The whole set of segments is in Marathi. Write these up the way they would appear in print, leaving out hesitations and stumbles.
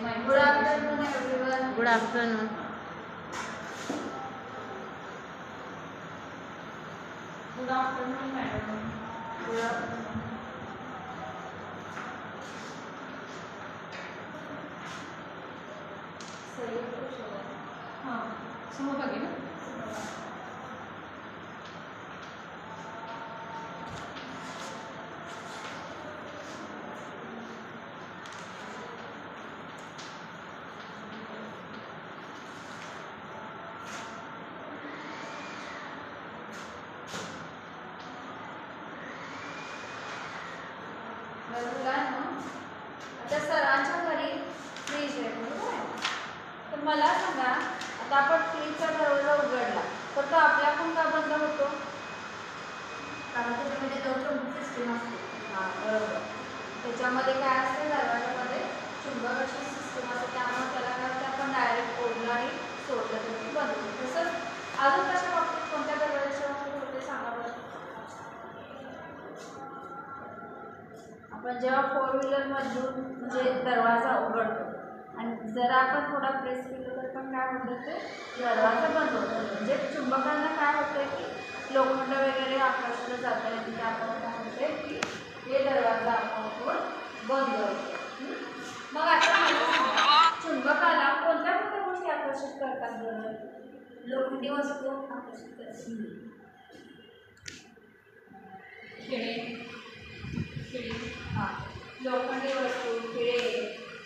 Good afternoon, everyone. Good afternoon. Good afternoon, madam. Good afternoon. हाँ, समोर बघे ना. आता सरांच्या घरी फ्रीज आहे बरोबर आहे. तर मला सांगा, आता आपण फ्रीजचा दरवाजा उघडला तर तो आपल्याकडून का बंद होतो? कारण त्याच्यामध्ये चुंबक सिस्टीम असते. हां बरोबर. त्याच्यामध्ये काय असते, दरवाजामध्ये चुंबक अशी सिस्टीम असते, त्यामुळे त्याला काय होतं, आपण डायरेक्ट ओढलं आणि सोडलं तरी बंद होतं. तसंच अजून कशा बाबतीत कोणत्या दरवाजाच्या बाबतीत होते सांगा बरं. आपण जेव्हा 4 व्हीलरमधून म्हणजे दरवाजा उघडतो आणि जरा आपण थोडा प्रेस केलं तर पण काय होतं, ते दरवाजा बंद होतो. म्हणजे चुंबकांना काय होतं की लोखंड वगैरे आकर्षलं जातं आणि तिथे आपण काय होते की हे दरवाजा आपण बंद होतो. मग आता मला सांगा, चुंबकाला कोणत्या कोणत्या गोष्टी आकर्षित करतात बरं? लोखंडी वस्तू आकर्षित करतात. हां, लोखंडी वस्तू, खिळे,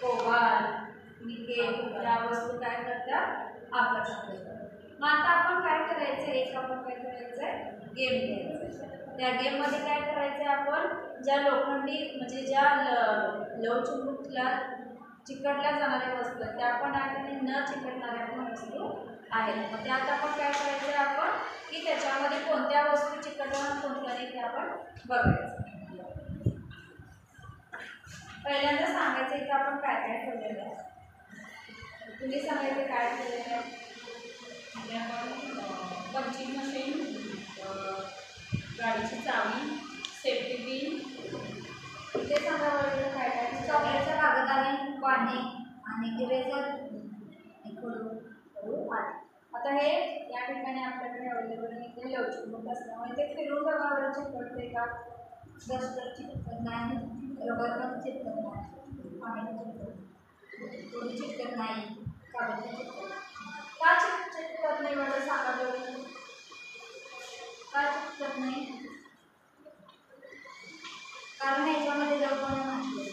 कोबाल्ट, निकेल या वस्तू काय करतात, आकर्षित करतात. मग आता आपण काय करायचं, एक आपण काय करायचं आहे, गेम घ्यायचं. त्या गेममध्ये काय करायचं आहे, आपण ज्या लोखंडी म्हणजे ज्या लवचुंबकला चिकटल्या जाणाऱ्या वस्तू आहेत त्या आपण आणि न चिकटणाऱ्या पण वस्तू आहेत. मग त्यात आपण काय करायचं आहे, आपण की त्याच्यामध्ये कोणत्या वस्तू चिकटणार कोणत्या नाही ते आपण बघायचं. पहिल्यांदा सांगायचं की आपण काय काय ठेवलेलं आहे. तुम्ही सांगायचं काय ठेवलेलं आहे. आपण पंचिंग मशीन, गाडीची चावी, सेफ्टी पिन. ते सांगा बरं काय काय. चॉकलेटचा कागद आहे, पाणी आणि इरेझर, खडू आहे. आता हे या ठिकाणी आपल्याकडे अवेलेबल आहे. ते लवचिक असल्यामुळे ते फिरून बघावर चिकटते का, डस्टर चिकटत नाही, रबर पण चिकटत नाही, पाणी चिकटत, चिकटत नाही, कागद चिकटत का चिकटत नाही मला सांगा बरं. का चिकटत नाही? कारण याच्यामध्ये लोखंड नाही,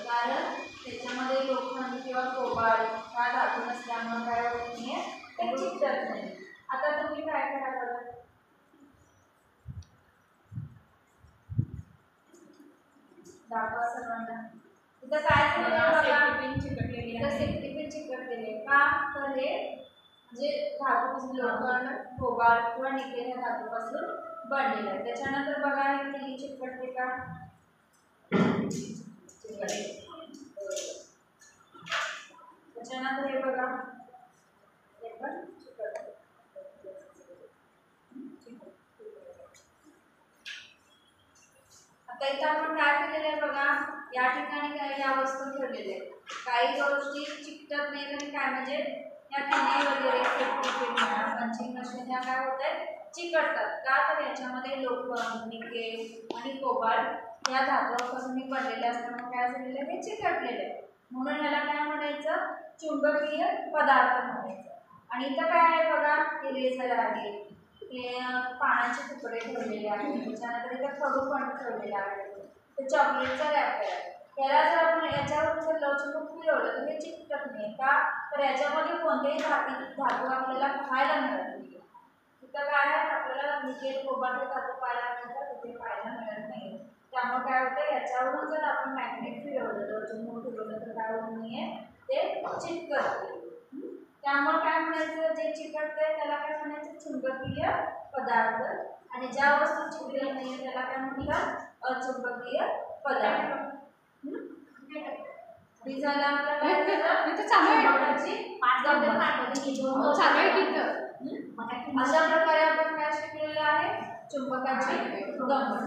कारण त्याच्यामध्ये लोखंड किंवा कोबाल्ट हा धातू नसल्यामुळे काय होत नाही, ते चिकटत नाही. आता तुम्ही काय करा बरं. दाखवा सर्वांना. इथं काय सेफ्टी पिन चिकटलेली आहे. सेफ्टी पिन चिकटलेली का, तर हे म्हणजे धातूपासून लोखंड, कोबाल्ट किंवा निकेल या धातूपासून बनलेलं आहे. त्याच्यानंतर बघा हे किती चिकटते का, त्याच्यानंतर हे बघा हे पण चिकटते. आता इथं आपण काय केलेलं आहे बघा, या ठिकाणी काय या वस्तू ठेवलेल्या आहेत. काही गोष्टी चिकटत नाही आणि काय म्हणजे या किल्ली वगैरे सेफ्टी पिन पंचिंग मशीन या काय होत आहेत, चिकटतात का, तर याच्यामध्ये लोखंड, निकेल आणि कोबाल्ट या धातूपासून बनलेले असल्यामुळे काय झालेलं आहे, हे चिकटलेले आहे. म्हणून याला काय म्हणायचं, चुंबकीय पदार्थ म्हणायचं. आणि इथं काय आहे बघा, इरेझर आहे, हे पाण्याचे तुकडे ठेवलेले आहेत, त्याच्यानंतर इथं खडू पण ठेवलेला आहे, ते चॉकलेटचा रॅपर आहे. त्याला जर आपण याच्यावर जर लवचिक फिरवलं तर हे चिकटत नाही का, तर याच्यामध्ये कोणतेही धातू आपल्याला पाहायला मिळत नाही. तिथं काय आहे, आपल्याला निकेल कोबाल्ट धातू पाहायला मिळतात, तिथे पाहायला मिळत नाही. त्यामुळे काय होतं, याच्यावरून जर आपण मॅग्नेट फिरवलं, लवचिक फिरवलं तर काय होत नाहीये, ते चिकटते. त्यामुळे काय म्हणायचं, जे चिकटतंय त्याला काय म्हणायचं, चुंबकीय पदार्थ. आणि ज्या वस्तू चिकटलेल्या नाहीये त्याला काय म्हणतात, अचुंबकीय पदार्थ. झाला अशा प्रकारे आपण काय शिकलेलं आहे, चुंबकाची गंमत.